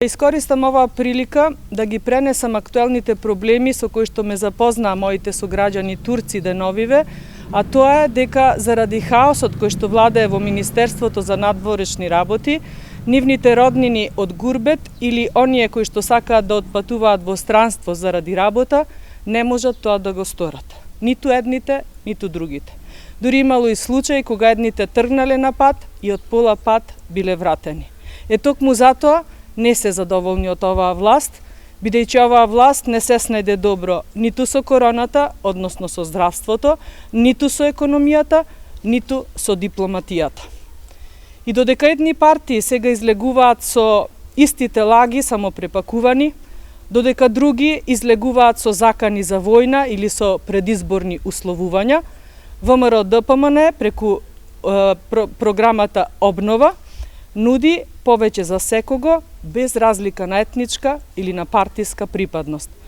Искористам оваа прилика да ги пренесам актуелните проблеми со кои што ме запознаа моите сограѓани турци деновиве, а тоа е дека заради хаосот кој што владее во Министерството за надворешни работи, нивните роднини од гурбет или оние кои што сакаат да отпатуваат во странство заради работа, не можат тоа да го сторат. Ниту едните, ниту другите. Дури имало и случаи кога едните тргнале на пат и од пола пат биле вратени. Токму затоа не се задоволни од оваа власт, бидејќи оваа власт не се снајде добро ниту со короната, односно со здравството, ниту со економијата, ниту со дипломатијата. И додека едни партии сега излегуваат со истите лаги, само препакувани, додека други излегуваат со закани за војна или со предизборни условувања, ВМРО-ДПМН преку програмата Обнова нуди повеќе за секого, без разлика на етничка или на партиска припадност.